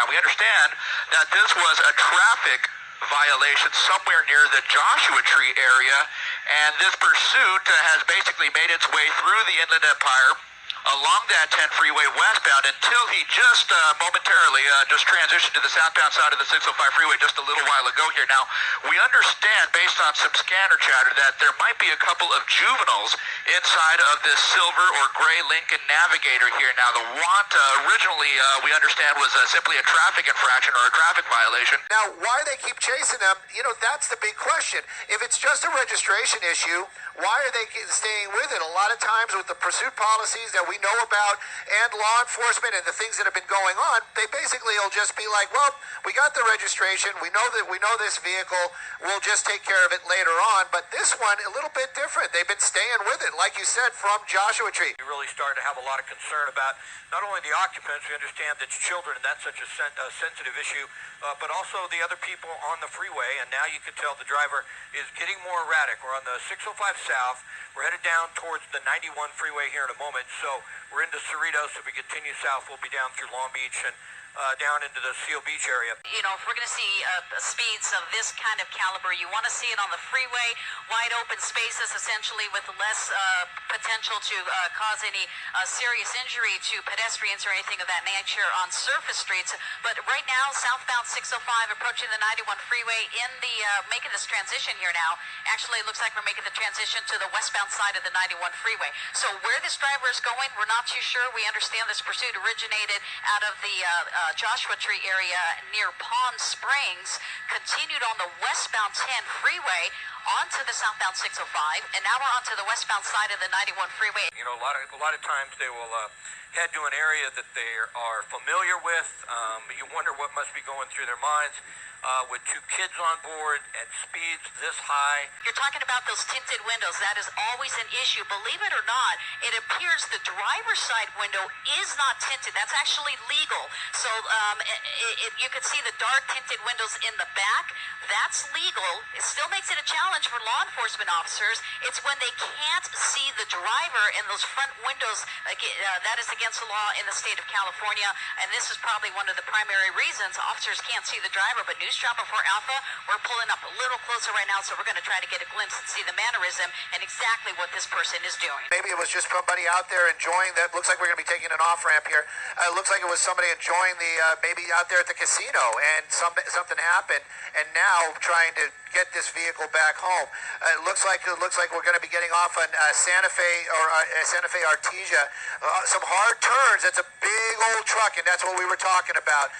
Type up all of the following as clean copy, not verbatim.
Now, we understand that this was a traffic violation somewhere near the Joshua Tree area, and this pursuit has basically made its way through the Inland Empire along that 10 freeway westbound until he just momentarily just transitioned to the southbound side of the 605 freeway just a little while ago here. Now, we understand based on some scanner chatter that there might be a couple of juveniles inside of this silver or gray Lincoln Navigator here. Now, the want originally we understand was simply a traffic infraction or a traffic violation. Now, why they keep chasing them, that's the big question. If it's just a registration issue, why are they staying with it? A lot of times with the pursuit policies that we know about and law enforcement and the things that have been going on, they basically will just be like, well, we got the registration, we know this vehicle, we'll just take care of it later on. But this one, a little bit different. They've been staying with it, like you said, from Joshua Tree. We really started to have a lot of concern about not only the occupants, we understand that it's children and that's such a sensitive issue, but also the other people on the freeway. And now you can tell the driver is getting more erratic. We're on the 605 south. We're headed down towards the 91 freeway here in a moment. So we're into Cerritos. If we continue south, we'll be down through Long Beach and down into the Seal Beach area. If we're going to see speeds of this kind of caliber, you want to see it on the freeway, wide open spaces, essentially with less potential to cause any serious injury to pedestrians or anything of that nature on surface streets. But right now, southbound 605 approaching the 91 freeway in the making this transition here now. Actually, it looks like we're making the transition to the westbound side of the 91 freeway. So where this driver is going, we're not too sure. We understand this pursuit originated out of the Joshua Tree area near Palm Springs, continued on the westbound 10 freeway onto the southbound 605, and now we're onto the westbound side of the 91 freeway. A lot of times they will head to an area that they are familiar with. You wonder what must be going through their minds. With two kids on board at speeds this high. You're talking about those tinted windows. That is always an issue. Believe it or not, it appears the driver's side window is not tinted. That's actually legal. So you can see the dark tinted windows in the back. That's legal. It still makes it a challenge for law enforcement officers. It's when they can't see the driver in those front windows. That is against the law in the state of California. And this is probably one of the primary reasons officers can't see the driver. But News Drop before Alpha, we're pulling up a little closer right now, so we're going to try to get a glimpse and see the mannerism and exactly what this person is doing. Maybe it was just somebody out there enjoying that. Looks like we're going to be taking an off-ramp here. It looks like it was somebody enjoying the, maybe out there at the casino, and something happened, and now trying to get this vehicle back home. It looks like we're going to be getting off on Santa Fe or Santa Fe Artesia. Some hard turns. That's a big old truck, and that's what we were talking about.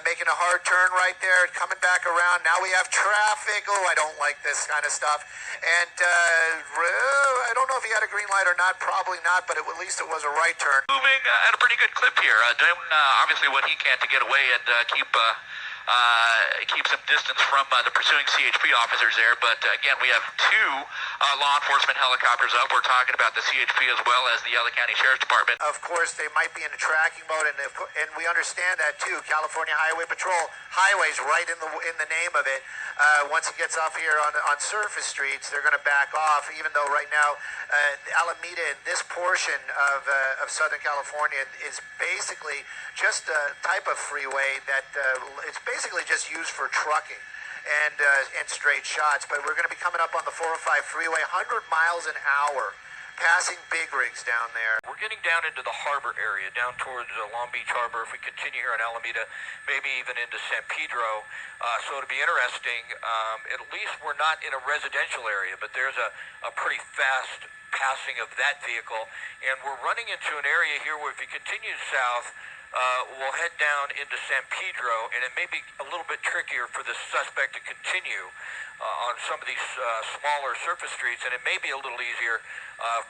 Making a hard turn right there, coming back around. Now we have traffic. Oh, I don't like this kind of stuff. And I don't know if he had a green light or not. Probably not, but at least it was a right turn. Moving at a pretty good clip here. Doing obviously what he can to get away and keep some distance from the pursuing CHP officers there. But again, we have two law enforcement helicopters up. We're talking about the CHP as well as the LA County Sheriff's Department. Of course, they might be in a tracking mode, and we understand that too. California Highway Patrol, highways right in the name of it. Once it gets off here on surface streets, they're going to back off. Even though right now, Alameda and this portion of Southern California is basically just a type of freeway that it's basically just used for trucking and straight shots. But we're going to be coming up on the 405 freeway, 100 miles an hour, passing big rigs down there. We're getting down into the harbor area, down towards Long Beach Harbor. If we continue here in Alameda, maybe even into San Pedro. So it'll be interesting. At least we're not in a residential area, but there's a pretty fast passing of that vehicle. And we're running into an area here where if you continue south, we'll head down into San Pedro, and it may be a little bit trickier for the suspect to continue on some of these smaller surface streets, and it may be a little easier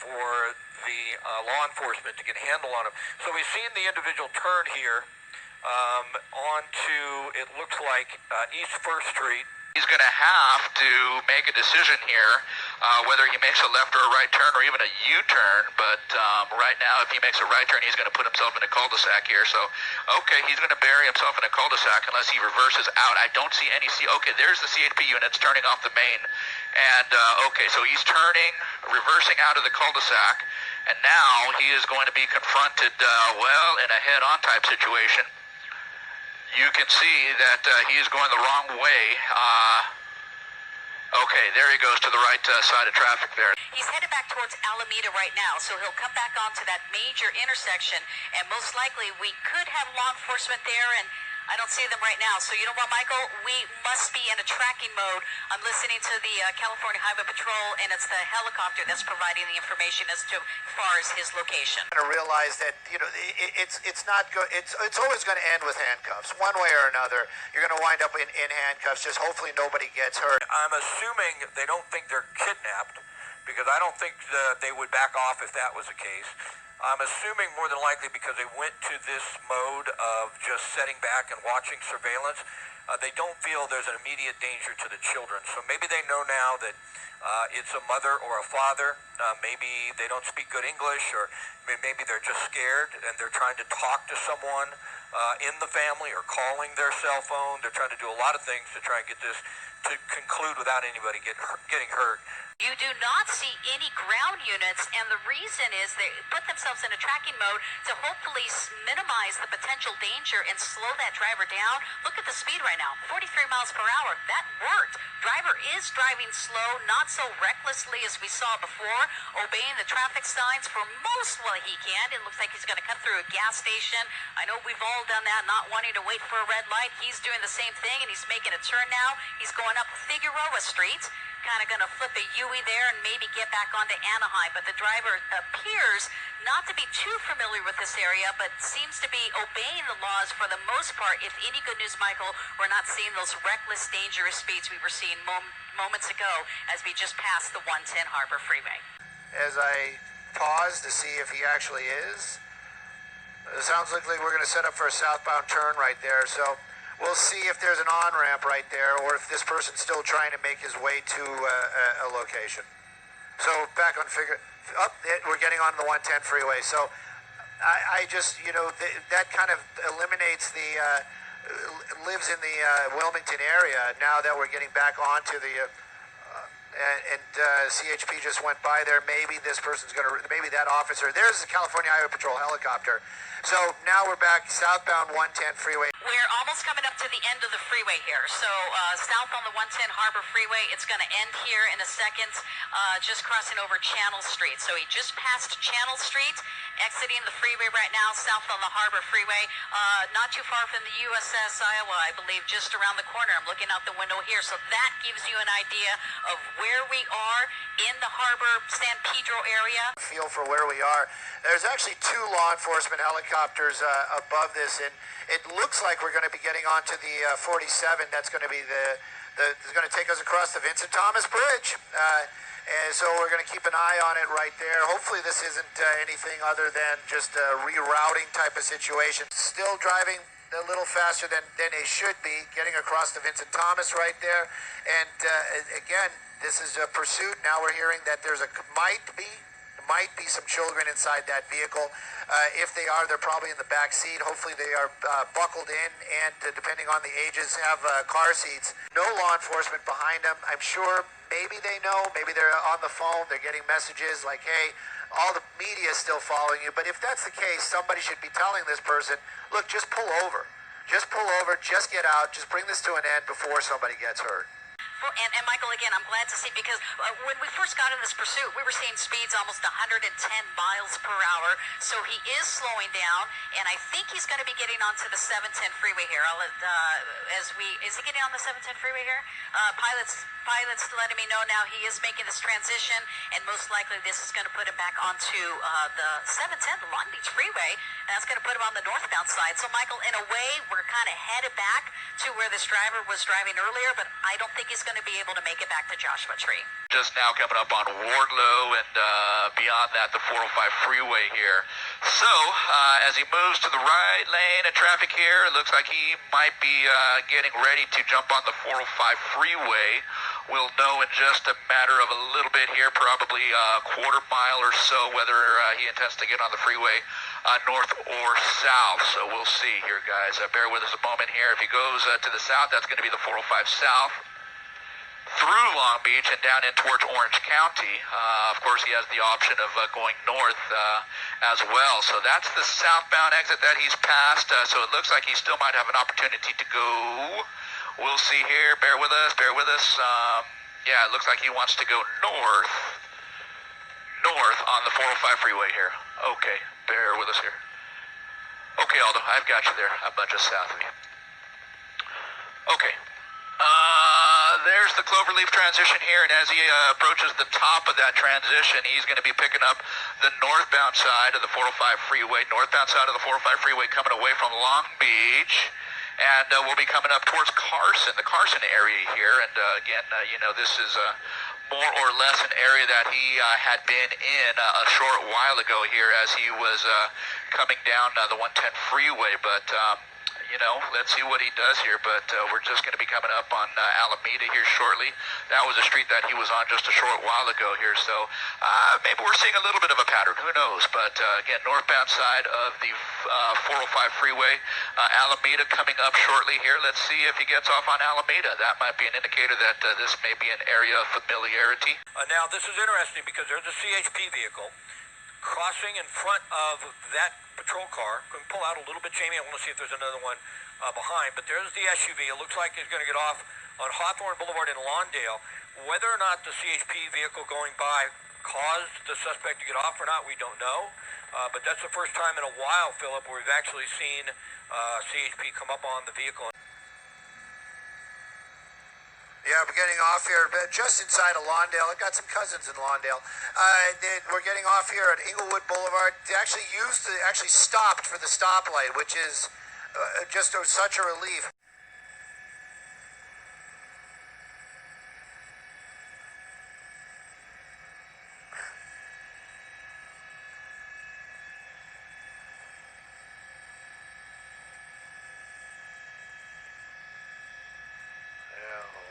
for the law enforcement to get a handle on him. So we've seen the individual turn here onto, it looks like, East 1st Street. He's going to have to make a decision here, whether he makes a left or a right turn or even a U-turn. But right now, if he makes a right turn, he's going to put himself in a cul-de-sac here. So, okay, he's going to bury himself in a cul-de-sac unless he reverses out. I don't see any okay, there's the CHP units turning off the main. And, okay, so he's turning, reversing out of the cul-de-sac. And now he is going to be confronted, well, in a head-on type situation. You can see that he is going the wrong way. Okay, there he goes to the right side of traffic there. He's headed back towards Alameda right now, so he'll come back onto that major intersection, and most likely we could have law enforcement there, and I don't see them right now. So you know what, Michael? We must be in a tracking mode. I'm listening to the California Highway Patrol, and it's the helicopter that's providing the information as to far as his location. To realize that it's not good. It's always going to end with handcuffs, one way or another. You're going to wind up in handcuffs. Just hopefully nobody gets hurt. I'm assuming they don't think they're kidnapped, because I don't think they would back off if that was the case. I'm assuming more than likely because they went to this mode of just setting back and watching surveillance. They don't feel there's an immediate danger to the children. So maybe they know now that it's a mother or a father. Maybe they don't speak good English, or maybe they're just scared and they're trying to talk to someone in the family or calling their cell phone. They're trying to do a lot of things to try and get this to conclude without anybody getting hurt. You do not see any ground units, and the reason is they put themselves in a tracking mode to hopefully minimize the potential danger and slow that driver down. Look at the speed right now, 43 miles per hour. That worked. Driver is driving slow, not so recklessly as we saw before, obeying the traffic signs for most what he can. It looks like he's going to cut through a gas station. I know we've all done that, not wanting to wait for a red light. He's doing the same thing, and he's making a turn now. He's going up Figueroa Street. Kind of going to flip a U-turn there and maybe get back onto Anaheim. But the driver appears not to be too familiar with this area, but seems to be obeying the laws for the most part. If any good news, Michael, we're not seeing those reckless, dangerous speeds we were seeing moments ago as we just passed the 110 Harbor Freeway. As I pause to see if he actually is, it sounds like we're going to set up for a southbound turn right there. So we'll see if there's an on-ramp right there, or if this person's still trying to make his way to a location. So back on we're getting on the 110 freeway. So I just, that kind of eliminates lives in the Wilmington area now that we're getting back onto the, CHP just went by there. Maybe this person's maybe that officer, there's the California Highway Patrol helicopter. So now we're back southbound 110 freeway. We're almost coming up to the end of the freeway here. So south on the 110 Harbor Freeway, it's going to end here in a second, just crossing over Channel Street. So he just passed Channel Street, exiting the freeway right now, south on the Harbor Freeway, not too far from the USS Iowa, I believe, just around the corner. I'm looking out the window here. So that gives you an idea of where we are in the Harbor San Pedro area. Feel for where we are. There's actually 2 law enforcement helicopters above this, and it looks like we're going to be getting onto the 47. That's going to be it's going to take us across the Vincent Thomas Bridge. And so we're going to keep an eye on it right there. Hopefully this isn't anything other than just a rerouting type of situation. Still driving a little faster than they should be, getting across the Vincent Thomas right there. And again, this is a pursuit. Now we're hearing that there's might be some children inside that vehicle. If they are, they're probably in the back seat. Hopefully they are buckled in, and depending on the ages, have car seats. No law enforcement behind them. I'm sure maybe they know, maybe they're on the phone, they're getting messages like, hey, all the media is still following you. But if that's the case, somebody should be telling this person, look, just pull over. Just pull over, just get out, just bring this to an end before somebody gets hurt. Well, and Michael, again, I'm glad to see, because when we first got in this pursuit, we were seeing speeds almost 110 miles per hour. So he is slowing down, and I think he's going to be getting onto the 710 freeway here. Is he getting on the 710 freeway here? Pilots letting me know now he is making this transition, and most likely this is going to put him back onto the 710, the Long Beach Freeway, and that's going to put him on the northbound side. So, Michael, in a way, we're kind of headed back to where this driver was driving earlier, but I don't think he's going to be able to make it back to Joshua Tree. Just now coming up on Wardlow and beyond that, the 405 freeway here. So, as he moves to the right lane of traffic here, it looks like he might be getting ready to jump on the 405 freeway. We'll know in just a matter of a little bit here, probably a quarter mile or so, whether he intends to get on the freeway north or south. So we'll see here, guys. Bear with us a moment here. If he goes to the south, that's going to be the 405 south. through Long Beach and down in towards Orange County. Of course, he has the option of going north as well. So that's the southbound exit that he's passed. So it looks like he still might have an opportunity to go. We'll see here. Bear with us. Bear with us. Yeah, it looks like he wants to go north on the 405 freeway here. Okay, bear with us here. Okay, Aldo, I've got you there. A bunch of south of you. Okay. There's the cloverleaf transition here, and as he approaches the top of that transition, he's going to be picking up the northbound side of the 405 freeway, coming away from Long Beach, and we'll be coming up towards the Carson area here, and again, this is more or less an area that he had been in a short while ago here as he was coming down the 110 freeway, but let's see what he does here, but we're just going to be coming up on Alameda here shortly. That was a street that he was on just a short while ago here, so maybe we're seeing a little bit of a pattern, who knows, but again, northbound side of the 405 freeway, Alameda coming up shortly here. Let's see if he gets off on Alameda. That might be an indicator that this may be an area of familiarity. Now, this is interesting because there's a CHP vehicle crossing in front of that patrol car. Can pull out a little bit, Jamie. I want to see if there's another one behind. But there's the SUV. It looks like he's going to get off on Hawthorne Boulevard in Lawndale. Whether or not the CHP vehicle going by caused the suspect to get off or not, we don't know. But that's the first time in a while, Philip, where we've actually seen CHP come up on the vehicle. Yeah, we're getting off here just inside of Lawndale. I've got some cousins in Lawndale. We're getting off here at Inglewood Boulevard. They actually stopped for the stoplight, which is just such a relief.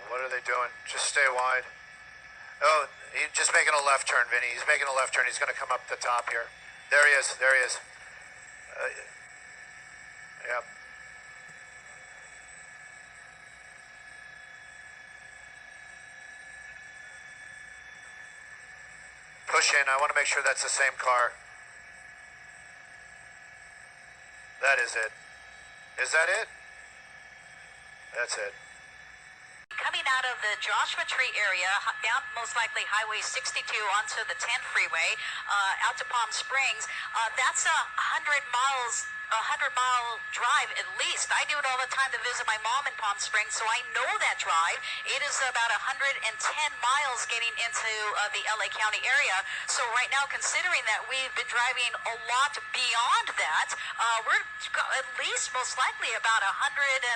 What are they doing? Just stay wide. Oh, he's just making a left turn, Vinny. He's making a left turn. He's going to come up the top here. There he is. There he is. Yep. Push in. I want to make sure that's the same car. That is it. Is that it? That's it. Coming out of the Joshua Tree area, down most likely Highway 62 onto the 10 freeway, out to Palm Springs, that's a 100-mile drive at least. I do it all the time to visit my mom in Palm Springs, so I know that drive. It is about 110 miles getting into the LA County area. So right now, considering that we've been driving a lot beyond that, we're at least most likely about 100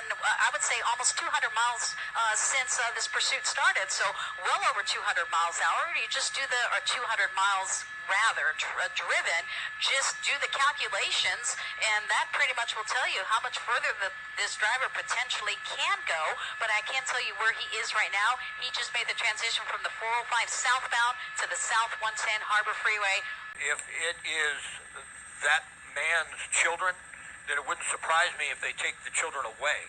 and I would say almost 200 miles since this pursuit started. So well over 200 miles an hour. You just do or 200 miles rather driven, just do the calculations, and that pretty much will tell you how much further this driver potentially can go. But I can't tell you where he is right now. He just made the transition from the 405 southbound to the South 110 Harbor Freeway. If it is that man's children, then it wouldn't surprise me if they take the children away.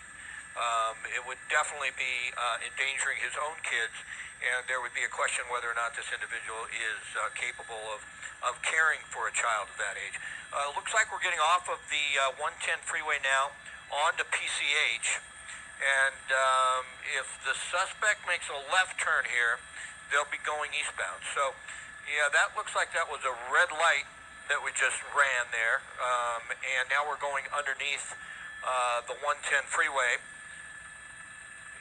It would definitely be endangering his own kids, and there would be a question whether or not this individual is capable of caring for a child of that age. Looks like we're getting off of the 110 freeway now onto PCH, and if the suspect makes a left turn here, they'll be going eastbound. So, yeah, that looks like that was a red light that we just ran there, and now we're going underneath the 110 freeway.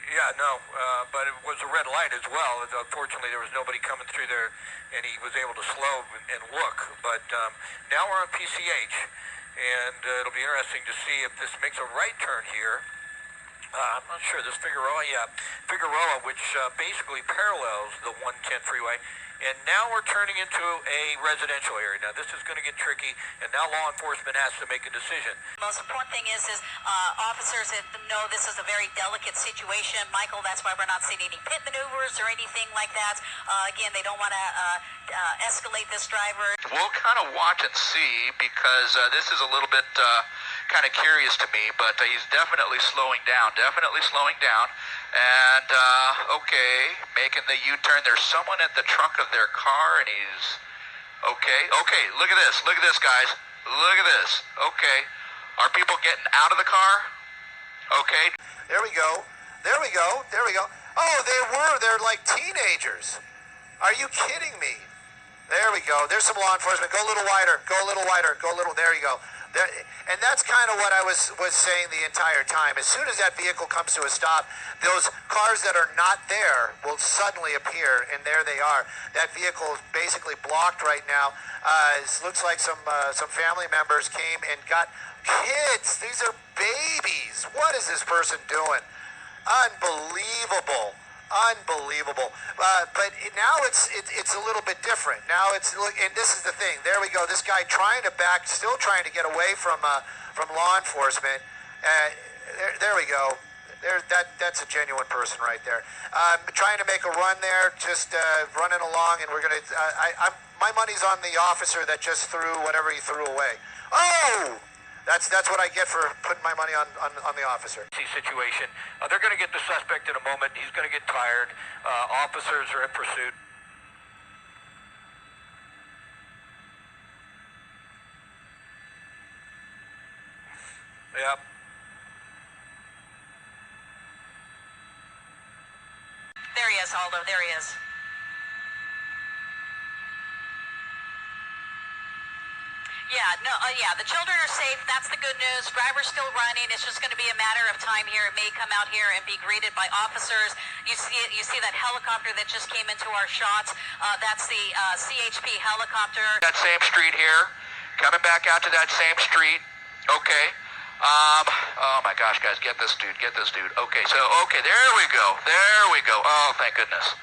Yeah, no, but it was a red light as well. Unfortunately, there was nobody coming through there, and he was able to slow and look. But now we're on PCH, and it'll be interesting to see if this makes a right turn here. I'm not sure. This Figueroa, which basically parallels the 110 freeway. And now we're turning into a residential area. Now, this is going to get tricky, and now law enforcement has to make a decision. The most important thing is officers know this is a very delicate situation. Michael, that's why we're not seeing any pit maneuvers or anything like that. Again, they don't want to escalate this driver. We'll kind of watch and see, because this is a little bit kind of curious to me, but he's definitely slowing down, and okay, making the U-turn. There's someone at the trunk of their car, and he's okay, look at this, guys, look at this. Okay, are people getting out of the car? Okay, There we go. Oh, they're like teenagers. Are you kidding me? There we go. There's some law enforcement. Go a little wider. There you go. There, and that's kind of what I was saying the entire time. As soon as that vehicle comes to a stop, those cars that are not there will suddenly appear, and there they are. That vehicle is basically blocked right now. It looks like some family members came and got kids. These are babies. What is this person doing? Unbelievable. But now it's a little bit different. Now and this is the thing. There we go. This guy still trying to get away from law enforcement. There we go. That's a genuine person right there. Trying to make a run there, just running along, and we're gonna. My money's on the officer that just threw whatever he threw away. Oh! That's what I get for putting my money on the officer. Situation. They're going to get the suspect in a moment. He's going to get tired. Officers are in pursuit. Yep. There he is, Aldo. There he is. Yeah, the children are safe. That's the good news. Driver's still running. It's just going to be a matter of time here. It may come out here and be greeted by officers. You see that helicopter that just came into our shots. That's the CHP helicopter. that same street here, coming back out to that same street. Okay. Oh my gosh, guys, get this dude. Okay, so there we go. Oh, thank goodness.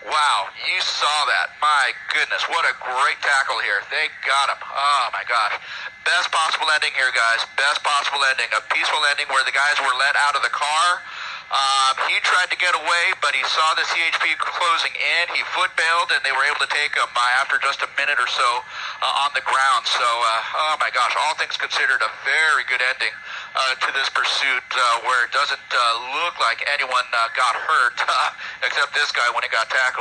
Wow, you saw that. My goodness, what a great tackle here. They got him. Oh my gosh. Best possible ending here, guys. Best possible ending. A peaceful ending where the guys were let out of the car. He tried to get away, but he saw the CHP closing in. He foot bailed, and they were able to take him after just a minute or so on the ground. So, oh my gosh, all things considered, a very good ending to this pursuit where it doesn't look like anyone got hurt except this guy when he got tackled.